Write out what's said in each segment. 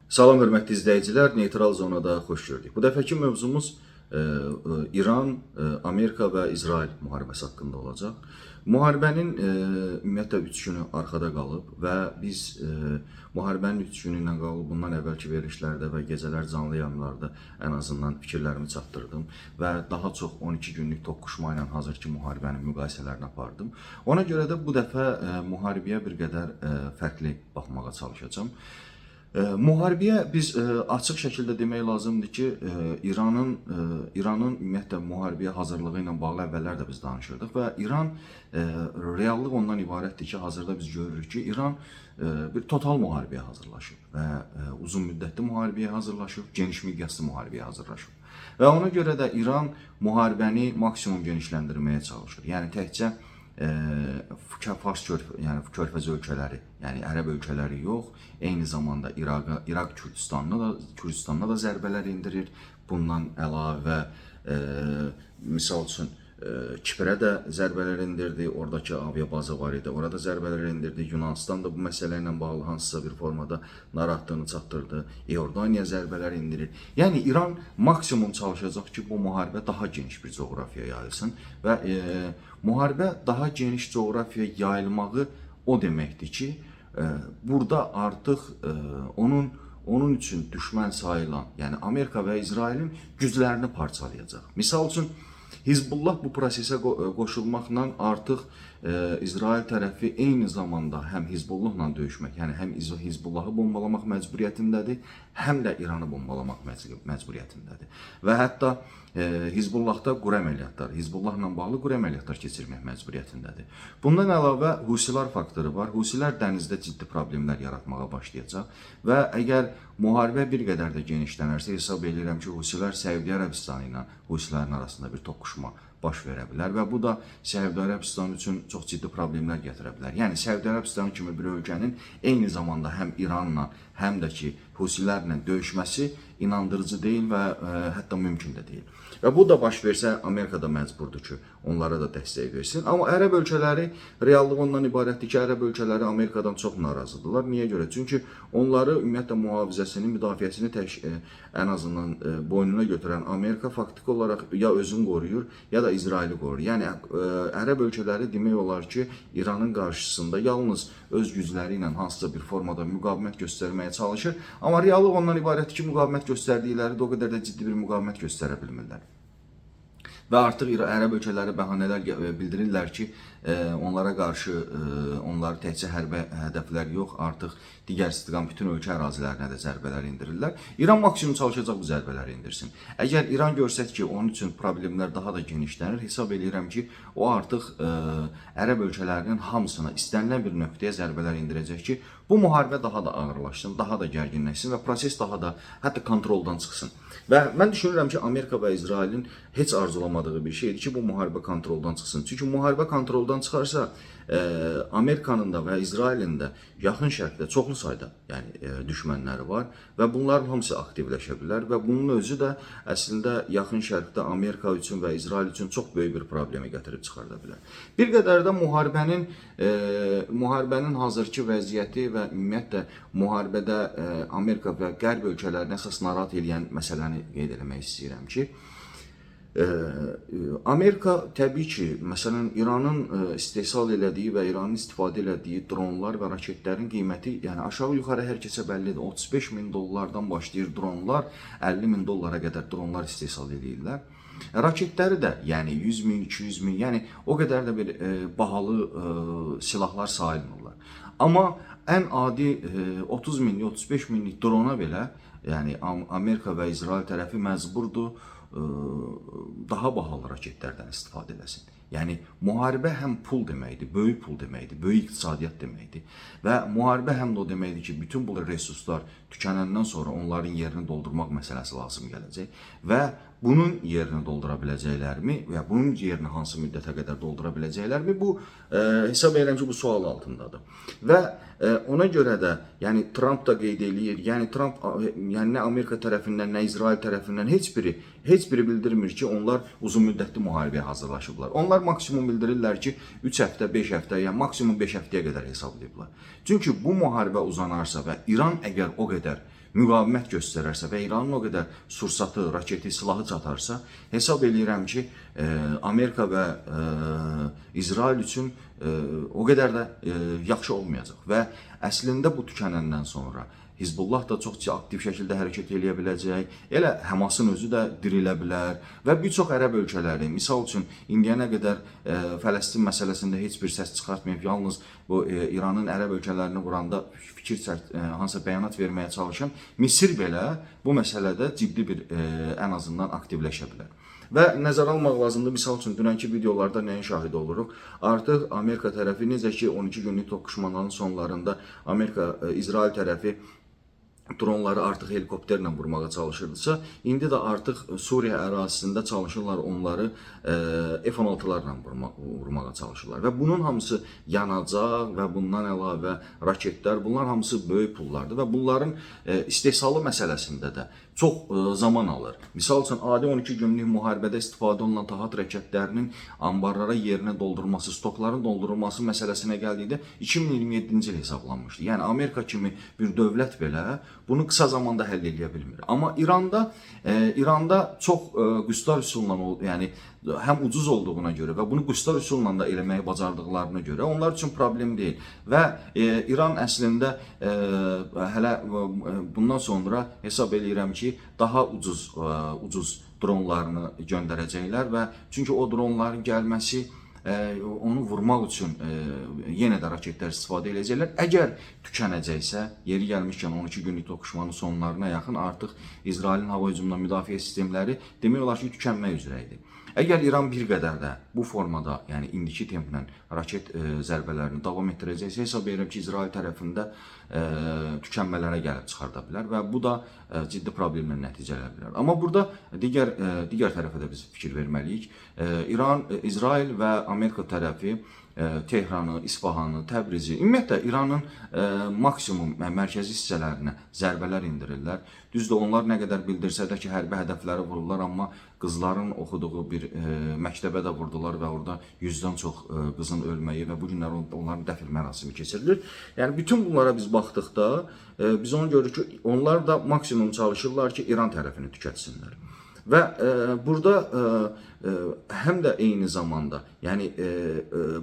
Salam hörmətli izləyicilər, Neytral Zonada xoş gördük. Bu dəfəki mövzumuz İran, Amerika və İsrail müharibəsi haqqında olacaq. Müharibənin ümumiyyətlə 3 günü arxada qalıb və biz müharibənin 3 günü ilə qalıb bundan əvvəlki verilişlərdə və gecələr canlı yayımlarda ən azından fikirlərimi çatdırdım və daha çox 12 günlük toqquşma ilə hazırki müharibənin müqayisələrini apardım. Ona görə də bu dəfə müharibəyə bir qədər fərqli baxmağa çalışacağam. Müharibəyə biz açıq şəkildə demək lazımdır ki, İranın ümumiyyətlə müharibəyə hazırlığı ilə bağlı əvvəllər də biz danışırdıq və İran reallıq ondan ibarətdir ki, hazırda biz görürük ki, İran bir total müharibəyə hazırlaşır və uzun müddətli müharibəyə hazırlaşır, geniş miqyaslı müharibəyə hazırlaşır. Və ona görə də İran müharibəni maksimum genişləndirməyə çalışır. Yəni təkcə Fars Körfəz ölkələri, yəni Ərəb ölkələri yox, eyni zamanda İraq Kürdistanına da zərbələr endirir. Bundan əlavə misal üçün Kiprə də zərbələr endirdi, oradakı aviabaza var idi, orada zərbələr endirdi. Yunanistan da bu məsələ ilə bağlı hansısa bir formada narahatlığını çatdırdı. İordaniya zərbələr endirir. Yəni İran maksimum çalışacaq ki, bu müharibə daha geniş bir coğrafiyaya yayılsın və müharibə daha geniş coğrafiyaya yayılmağı o deməkdir ki, burada artıq onun üçün düşmən sayılan, yəni Amerika və İsrailin güclərini parçalayacaq. Misal üçün Hizbullah bu prosesə qoşulmaqla artıq İsrail tərəfi eyni zamanda həm Hizbullahla döyüşmək, yəni həm Hizbullahı bombalamaq məcburiyyətindədir, həm də İranı bombalamaq məcburiyyətindədir. Və hətta Hizbullahda quru əməliyyatlar, Hizbullahla bağlı quru əməliyyatlar keçirmək məcburiyyətindədir. Bundan əlavə Husilər faktoru var. Husilər dənizdə ciddi problemlər yaratmağa başlayacaq və əgər müharibə bir qədər də genişlənərsə, hesab edirəm ki, Husilər Səudiyyə Ərəbistanı ilə Husilərin arasında bir toqquşma baş verə bilər və bu da Səudiyyə Ərəbistanı üçün çox ciddi problemlər gətirə bilər. Yəni Səudiyyə Ərəbistanı kimi bir ölkənin eyni zamanda həm İranla, həm də ki Husilərlə döyüşməsi inandırıcı deyil və hətta mümkün də deyil. Və bu da baş versə, Amerika da məcburdur ki, onlara da dəstək versin. Amma Ərəb ölkələri reallıq ondan ibarətdir ki, Ərəb ölkələri Amerikadan çox narazıdırlar. Niyə görə? Çünki onları ümumiyyətlə mühafizəsini, müdafiəsini ən azından boynuna götürən Amerika faktiki olaraq ya özünü qoruyur, ya da İsraili qoruyur. Yəni Ərəb ölkələri demək olar ki, İranın qarşısında yalnız öz gücləri ilə hansısa bir formada müqavimət göstərməyə çalışır. Amma reallıq ondan ibarətdir ki, müqavimət göstərdikləri də o qədər də ciddi bir müqavimət göstərə bilmirlər. Və artıq Ərəb ölkələri bəhanələr bildirirlər ki, onlara qarşı onları təkcə hərbi hədəflər yox, artıq digər istiqam bütün ölkə ərazilərinə də zərbələr endirirlər. İran maksimum çalışacaq bu zərbələri endirsin. Əgər İran görsək ki, onun üçün problemlər daha da genişlənir, hesab edirəm ki, o artıq Ərəb ölkələrinin hamısına istənilən bir nöqtəyə zərbələr endirəcək ki, bu müharibə daha da ağırlaşsın, daha da gərginləşsin və proses daha da hətta kontroldan çıxsın. Və mən düşünürəm ki, Amerika və İsrailin heç arzulamadığı bir şeydir ki, bu müharibə kontroldan çıxsın. Çünki müharibə kontroldan çıxarsa, Amerikanın da və İsrailin də yaxın şərqdə çoxlu sayda düşmənləri var və bunların hamısı aktivləşə bilər və bunun özü də əslində yaxın şərqdə Amerika üçün və İsrail üçün çox böyük bir problemi gətirib çıxarda bilər. Bir qədər də müharibənin hazırki vəziyyəti və ümumiyyətlə müharibədə Amerika və Qərb ölkələrini əsas narahat edən məsələni qeyd etmək istəyirəm ki, Amerika təbii ki, məsələn, İranın istehsal elədiyi və İranın istifadə elədiyi dronlar və raketlərin qiyməti, yəni aşağı-yuxarı hər kəsə bəllidir. 35 min dollardan başlayır dronlar, 50 min dollara qədər dronlar istehsal edirlər. Raketləri də, yəni 100 min, 200 min, yəni o qədər də bir bahalı silahlar sayılmırlar. Amma ən adi 30 minlik, 35 minlik drona belə, yəni Amerika və İsrail tərəfi məcburdur daha bahalı raketlərdən istifadə eləsin. Yəni müharibə həm pul deməkdir, böyük pul deməkdir, böyük iqtisadiyyat deməkdir və müharibə həm də o deməkdir ki, bütün bu resurslar tükənəndən sonra onların yerini doldurmaq məsələsi lazım gələcək və bunun yerini doldura biləcəklərmi və bunun yerini hansı müddətə qədər doldura biləcəklərmi, bu hesab edirəm ki, bu sual altındadır. Və ona görə də, yəni Trump da qeyd eləyir, yəni Trump nə Amerika tərəfindən, nə İsrail tərəfindən heç biri bildirmir ki, onlar uzun müddətli müharibəyə hazırlaşıblar. Onlar maksimum bildirirlər ki, 3 həftə, 5 həftə, yəni maksimum 5 həftəyə qədər hesablayıblar. Çünki bu müharibə uzanarsa və İran əgər o qədər müqavimət göstərərsə və İranın o qədər sursatı, raketi, silahı çatarsa, hesab eləyirəm ki, Amerika və İsrail üçün o qədər də yaxşı olmayacaq və əslində bu tükənəndən sonra Hizbullah da çox aktiv şəkildə hərəkət edə biləcək. Elə Həmasın özü də dirilə bilər və bir çox ərəb ölkələri, misal üçün indiyənə qədər Fələstin məsələsində heç bir səs çıxartmayıb, yalnız bu İranın ərəb ölkələrini vuranda hansısa bəyanat verməyə çalışan Misir belə bu məsələdə ciddi bir ən azından aktivləşə bilər. Və nəzərə almaq lazımdır, misal üçün dünənki videolarda nəyin şahidi oluruq? Artıq Amerika tərəfi, necə ki 12 günlük toqquşmanın sonlarında İsrail tərəfi dronları artıq helikopterlə vurmağa çalışırdısa, indi də artıq Suriya ərazisində çalışırlar onları F-16'larla vurmağa çalışırlar. Və bunun hamısı yanacaq və bundan əlavə raketlər, bunlar hamısı böyük pullardır və bunların istehsalı məsələsində də çox zaman alır. Misal üçün, adi 12 günlük müharibədə istifadə olunan tahat raketlərinin anbarlara yerinə doldurulması, stokların doldurulması məsələsinə gəldikdə 2027-ci il hesablanmışdı. Yəni, Amerika kimi bir dövlət belə bunu qısa zamanda həll edə bilmir. Amma İranda çox qüstar üsulla, yəni həm ucuz olduğuna görə və bunu qüstar üsulla da eləməyi bacardıqlarına görə onlar üçün problem deyil. Və İran əslində hələ bundan sonra hesab eləyirəm ki, daha ucuz dronlarını göndərəcəklər və çünki o dronların gəlməsi onu vurmaq üçün yenə də raketlər istifadə edəcəklər. Əgər tükənəcəksə, yeri gəlmişkən 12 günlük toqquşmanın sonlarına yaxın artıq İsrailin hava hücumundan müdafiə sistemləri demək olar ki, tükənmək üzrə idi. Əgər İran bir qədər də bu formada, yəni indiki templə raket zərbələrini davam etdirəcəksə, hesab edirəm ki, İsrail tərəfində tükənmələrə gəlib çıxarda bilər və bu da ciddi problemlə nəticələnə bilər. Amma burada digər tərəfə də biz fikir verməliyik. İsrail və Amerika tərəfi Tehranı, İsfahanı, Təbrizi, ümumiyyətlə İranın maksimum mərkəzi hissələrinə zərbələr indirirlər. Düzdür, onlar nə qədər bildirsə də ki, hərbi hədəfləri vururlar, amma qızların oxuduğu bir məktəbə də vurdular və orada 100-dən çox qızın ölməyi və bu günlər onların dəfn mərasimi keçirilir. Yəni, bütün bunlara biz baxdıqda biz onu görürük ki, onlar da maksimum çalışırlar ki, İran tərəfini tükətsinlər. Və burada həm də eyni zamanda, yəni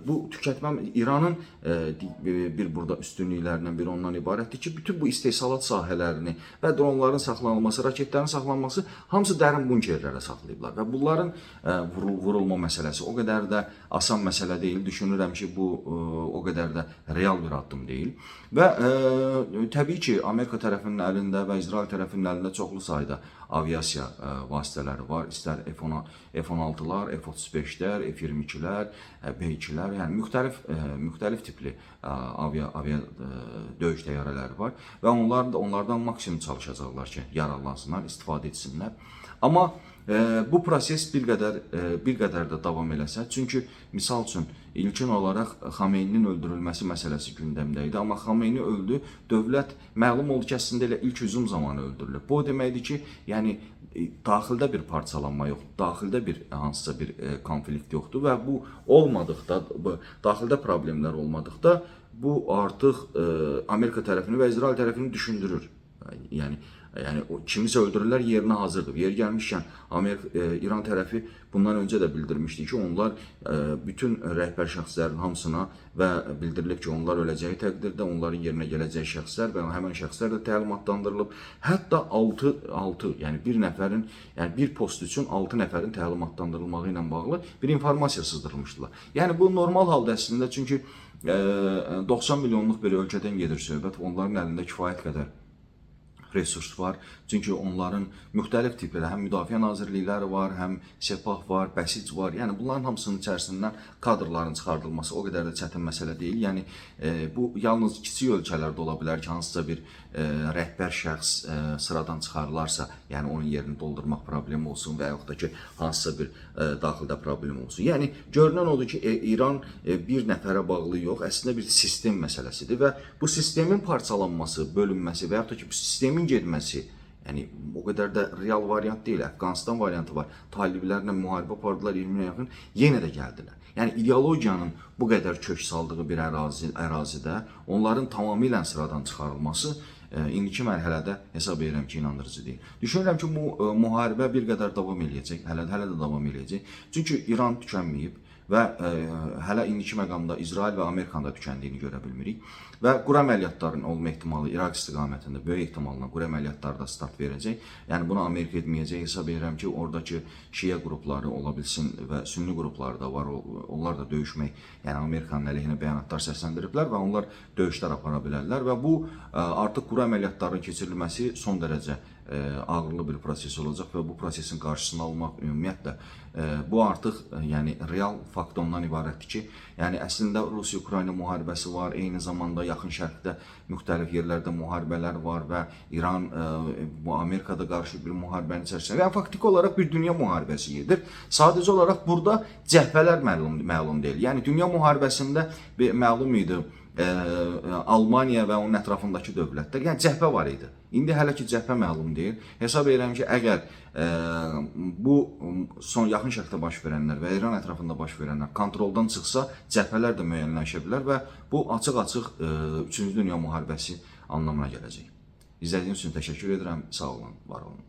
bu tükətmə İranın bir burada üstünlüklərindən biri ondan ibarətdir ki, bütün bu istehsalat sahələrini və dronların saxlanılması, raketlərin saxlanılması hamısı dərin bunkerlərə saxlayıblar və bunların vurulma məsələsi o qədər də asan məsələ deyil. Düşünürəm ki, bu o qədər də real bir addım deyil. Və təbii ki, Amerika tərəfinin əlində və İsrail tərəfinin əlində çoxlu sayda aviasiya vasitələri var. İstər F-16'lar, F-35'lər, F-22'lər, B-2'lər, yəni müxtəlif tipli avia döyüş təyyarələri var və onlardan maksimum çalışacaqlar ki, yararlansınlar, istifadə etsinlər. Amma bu proses bir qədər də davam eləsə, çünki misal üçün ilkin olaraq Xameyninin öldürülməsi məsələsi gündəmdə idi, amma Xameyni öldü, dövlət məlum oldu ki, əslində elə ilk hücum zamanı öldürülüb. Bu o deməkdir ki, yəni daxildə bir parçalanma yoxdur, daxildə bir hansısa bir konflikt yoxdur və bu olmadıqda, daxildə problemlər olmadıqda bu artıq Amerika tərəfini və İsrail tərəfini düşündürür. Yəni kimisə öldürürlər, yerinə hazırdır. Yeri gəlmişkən İran tərəfi bundan öncə də bildirmişdi ki, onlar bütün rəhbər şəxslərin hamısına və bildirilib ki, onlar öləcəyi təqdirdə onların yerinə gələcək şəxslər və həmin şəxslər də təlimatlandırılıb. Hətta 6, yəni bir nəfərin, yəni bir post üçün 6 nəfərin təlimatlandırılmağı ilə bağlı bir informasiya sızdırılmışdılar. Yəni bu normal halda əslində, çünki 90 milyonluq bir ölkədən gedir söhbət, onların əlində kifayət qədər resurs var. Çünki onların müxtəlif tipləri, həm Müdafiə Nazirlikləri var, həm Sepah var, Bəsic var. Yəni bunların hamısının içərisindən kadrların çıxardılması o qədər də çətin məsələ deyil. Yəni bu yalnız kiçik ölkələrdə ola bilər ki, hansısa bir rəhbər şəxs sıradan çıxarılarsa, yəni onun yerini doldurmaq problemi olsun və yaxud da ki, hansısa bir daxildə problem olsun. Yəni görünən odur ki, İran bir nəfərə bağlı yox, əslində bir sistem məsələsidir və bu sistemin parçalanması, bölünməsi və yaxud da ki, bu sistemin getməsi, yəni o qədər də real variant deyil. Əfqanistan variantı var. Taliblərlə müharibə apardılar 20-yə yaxın, yenə də gəldilər. Yəni ideologiyanın bu qədər kök saldığı bir ərazidə onların tamamilə sıradan çıxarılması indiki mərhələdə hesab edirəm ki, inandırıcı deyil. Düşünürəm ki, bu müharibə bir qədər davam eləyəcək, hələ də davam eləyəcək. Çünki İran tükənməyib və hələ indiki məqamda İsrail və Amerikanın da tükəndiyini görə bilmirik. Və quru əməliyyatların olma ehtimalı İraq istiqamətində böyük ehtimalla quru əməliyyatlar da start verəcək. Yəni bunu Amerika etməyəcək. Hesab edirəm ki, oradakı şiə qrupları ola bilsin və sünni qrupları da var. Onlar da döyüşmək, yəni Amerikanın əleyhinə bəyanatlar səsləndiriblər və onlar döyüşlər apara bilərlər və bu artıq quru əməliyyatların keçirilməsi son dərəcə ağırlı bir proses olacaq və bu prosesin qarşısını almaq ümumiyyətlə bu artıq yəni real fakt ondan ibarətdir ki, yəni əslində Rusiya-Ukrayna müharibəsi var, eyni zamanda Yaxın Şərqdə müxtəlif yerlərdə müharibələr var və İran bu Amerikada qarşı bir müharibənin içərisində, yəni faktiki olaraq bir dünya müharibəsi gedir. Sadəcə olaraq burada cəhbələr məlum deyil. Yəni dünya müharibəsində məlum idi Almaniya və onun ətrafındakı dövlətlər, yəni cəhbə var idi. İndi hələ ki cəhbə məlum deyil. Hesab edirəm ki, əgər bu son Yaxın Şərqdə baş verənlər və İran ətrafında baş verənlər kontroldan çıxsa, cəhbələr də müəyyənləşə bilər və bu açıq-açıq 3-cü Dünya müharibəsi anlamına gələcək. İzlədiyiniz üçün təşəkkür edirəm. Sağ olun, var olun.